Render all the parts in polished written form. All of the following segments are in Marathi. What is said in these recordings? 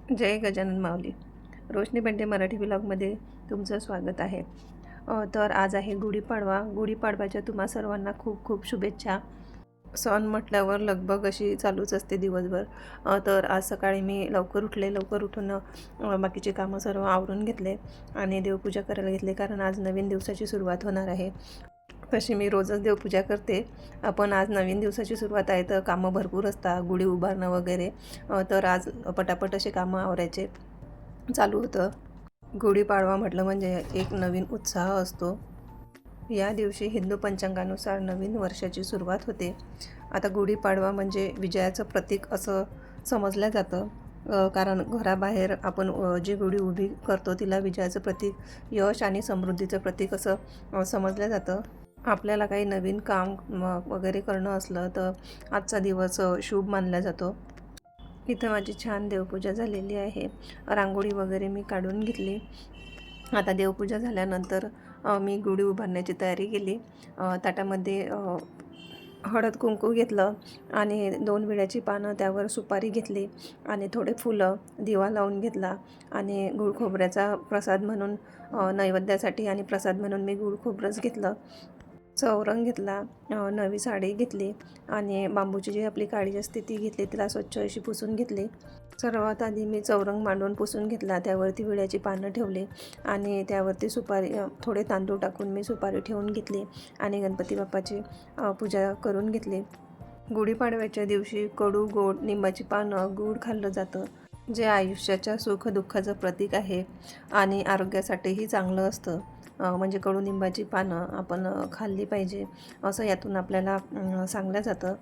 जय गजानन माऊली. रोशनी बेंडे मराठी व्लॉगमध्ये तुमचं स्वागत आहे. तर आज आहे गुढीपाडवा. गुढीपाडव्याच्या तुम्हा सर्वांना खूप खूप शुभेच्छा. सण म्हटल्यावर लगबग अशी चालूच असते दिवसभर. तर आज सकाळी मी लवकर उठले. लवकर उठून बाकीचे कामं सर्व आवरून घेतले आणि देवपूजा करायला घेतले, कारण आज नवीन दिवसाची सुरुवात होणार आहे. तशी मी रोजच देवपूजा करते, पण आज नवीन दिवसाची सुरुवात आहे तर कामं भरपूर असतात, गुढी उभारणं वगैरे. तर आज पटापट असे कामं आवरायचे चालू होतं. गुढीपाडवा म्हटलं म्हणजे एक नवीन उत्साह असतो. या दिवशी हिंदू पंचांगानुसार नवीन वर्षाची सुरुवात होते. आता गुढीपाडवा म्हणजे विजयाचं प्रतीक असं समजलं जातं, कारण घराबाहेर आपण जी गुढी उभी करतो तिला विजयाचं प्रतीक, यश आणि समृद्धीचं प्रतीक असं समजलं जातं. आपल्याला काही नवीन काम वगैरे करणं असलं तर आजचा दिवस शुभ मानला जातो. इथं माझी छान देवपूजा झालेली आहे. रांगोळी वगैरे मी काढून घेतली. आता देवपूजा झाल्यानंतर मी गुढी उभारण्याची तयारी केली. ताटामध्ये हळद कुंकू घेतलं आणि 2 विड्याची पानं, त्यावर सुपारी घेतली आणि थोडे फुलं, दिवा लावून घेतला आणि गूळ खोबऱ्याचा प्रसाद म्हणून नैवेद्यासाठी आणि प्रसाद म्हणून मी गूळ खोबरंच घेतलं. चौरंग घेतला, नवी साडी घेतली आणि बांबूची जी आपली काडी असते ती घेतली, तिला स्वच्छ अशी पुसून घेतली. सर्वात आधी मी चौरंग मांडून पुसून घेतला, त्यावरती विड्याची पानं ठेवली आणि त्यावरती सुपारी, थोडे तांदूळ टाकून मी सुपारी ठेवून घेतली आणि गणपती बाप्पाची पूजा करून घेतली. गुढीपाडव्याच्या दिवशी कडू, गोड, निंबाची पानं, गूळ खाल्लं जातं, जे आयुष्याच्या सुखदुःखाचं प्रतीक आहे आणि आरोग्यासाठीही चांगलं असतं. म्हणजे कडुनिंबाची पानं आपण खाल्ली पाहिजे, असं यातून आपल्याला सांगलं जातं.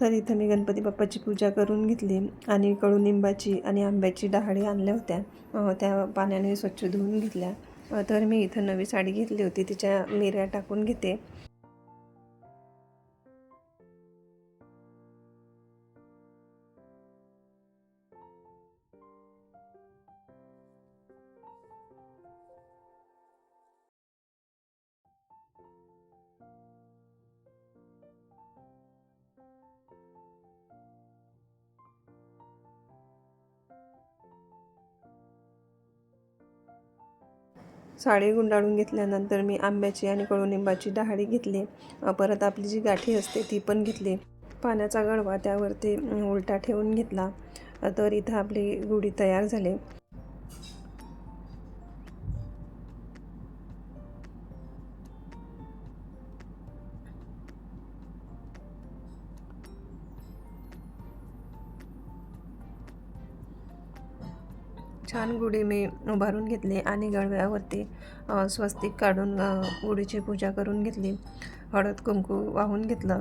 तर इथं मी गणपती बाप्पाची पूजा करून घेतली आणि कडुनिंबाची आणि आंब्याची डहाळी आणल्या होत्या, त्या पाण्याने स्वच्छ धुवून घेतल्या. तर मी इथं नवी साडी घेतली होती, तिच्या मिऱ्या टाकून घेते. साडी गुंडाळून घेतल्यानंतर मी आंब्याची आणि कडुनिंबाची डहाळी घेतली. परत आपली जी गाठी असते ती पण घेतली. पाण्याचा गडवा त्यावरती उलटा ठेवून घेतला. तर इथं आपली गुढी तयार झाली. छान गुढी मी उभारून घेतली आणि गडव्यावरती स्वस्तिक काढून गुढीची पूजा करून घेतली. हळद कुंकू वाहून घेतलं.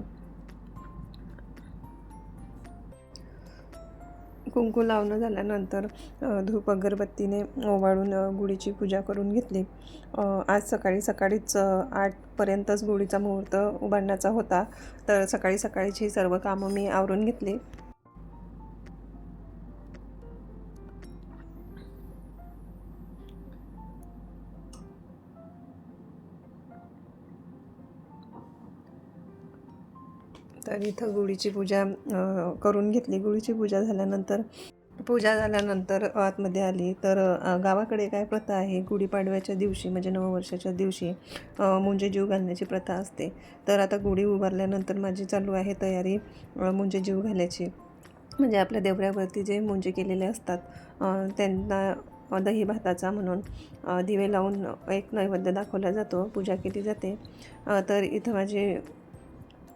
कुंकू लावणं झाल्यानंतर धूप अगरबत्तीने ओवाळून गुढीची पूजा करून घेतली. आज सकाळीच 8पर्यंतच गुढीचा मुहूर्त उभारण्याचा होता, तर सकाळीची सर्व कामं मी आवरून घेतली. तर इथं गुढीची पूजा करून घेतली. गुढीची पूजा झाल्यानंतर आतमध्ये आली, तर गावाकडे काय प्रथा आहे, गुढीपाडव्याच्या दिवशी म्हणजे नववर्षाच्या दिवशी मुंजे जीव घालण्याची प्रथा असते. तर आता गुढी उभारल्यानंतर माझी चालू आहे तयारी मुंजे जीव घालायची. म्हणजे आपल्या देवऱ्यावरती जे मुंजे केलेले असतात त्यांना दही भाताचा म्हणून दिवे लावून एक नैवेद्य दाखवला जातो, पूजा केली जाते. तर इथं माझे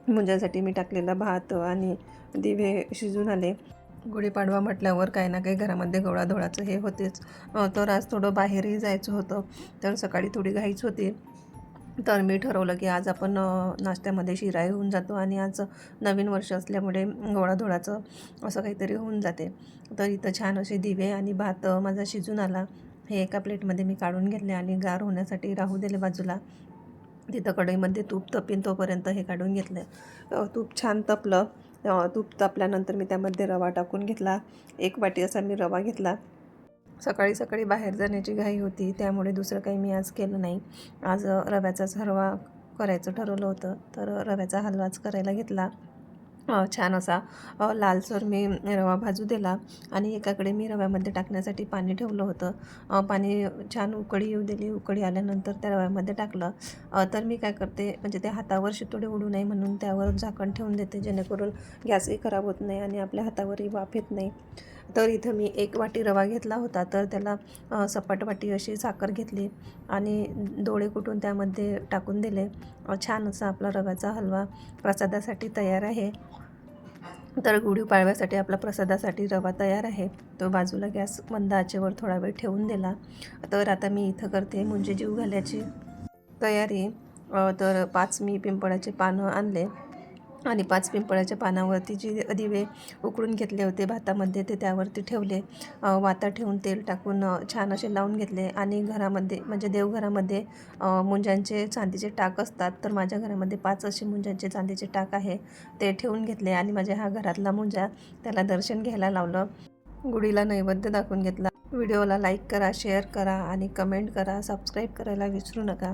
मुंजासाठी मी टाकलेला भात आणि दिवे शिजून आले. गुढीपाडवा म्हटल्यावर काही ना काही घरामध्ये गोडाधोडाचं हे होतेच. तर आज थोडं बाहेरही जायचं होतं, तर सकाळी थोडी घाईच होती. तर मी ठरवलं की आज आपण नाश्त्यामध्ये शिराई होऊन जातो आणि आज नवीन वर्ष असल्यामुळे गोडाधोडाचं असं काहीतरी होऊन जाते. तर इथं छान असे दिवे आणि भात माझा शिजून आला. हे एका प्लेटमध्ये मी काढून घेतले आणि गार होण्यासाठी राहू दिले बाजूला. तिथं कढईमध्ये तूप तपेन तोपर्यंत हे काढून घेतलं. तूप छान तपलं. तूप तापल्यानंतर मी त्यामध्ये रवा टाकून घेतला. 1 वाटी असा मी रवा घेतला. सकाळी बाहेर जाण्याची घाई होती, त्यामुळे दुसरं काही मी आज केलं नाही. आज रव्याचाच हलवा करायचं ठरवलं होतं, तर रव्याचा हलवाच करायला घेतला. छान असा लालसर मी रवा भाजू दिला आणि एकाकडे मी रव्यामध्ये टाकण्यासाठी पाणी ठेवलं होतं. पाणी छान उकळी येऊ दिली. उकळी आल्यानंतर त्या रव्यामध्ये टाकलं. तर मी काय करते, म्हणजे ते हातावर शितोडे उडू नये म्हणून त्यावर झाकण ठेवून देते, जेणेकरून गॅसही खराब होत नाही आणि आपल्या हातावरही वाफ येत नाही. तर इथं मी 1 वाटी रवा घेतला होता, तर त्याला सपाट वाटी अशी साखर घेतली आणि डोळे कुटून त्यामध्ये टाकून दिले. छान असा आपला रव्याचा हलवा प्रसादासाठी तयार आहे. तर गुढीपाडव्यासाठी आपला प्रसादासाठी रवा तयार आहे. तो बाजूला गॅस मंद आचेवर थोडा वेळ ठेवून दिला. तर आता मी इथं करते मुंजी जीव घालायची तयारी. तर 5 मी पिंपळाचे पानं आणले आणि 5 पिंपळाच्या पानावरती जे दिवे उकळून घेतले होते भातामध्ये ते त्यावरती ठेवले. वाता ठेवून तेल टाकून छान असे लावून घेतले आणि घरामध्ये म्हणजे देवघरामध्ये मुंजांचे चांदीचे टाक असतात. तर माझ्या घरामध्ये 5 असे मुंजांचे चांदीचे टाक आहे, ते ठेवून घेतले आणि माझ्या हा घरातला मुंजा त्याला दर्शन घ्यायला लावलं. गुढीला नैवेद्य दाखवून घेतला. व्हिडिओला लाईक करा, शेअर करा आणि कमेंट करा. सबस्क्राईब करायला विसरू नका.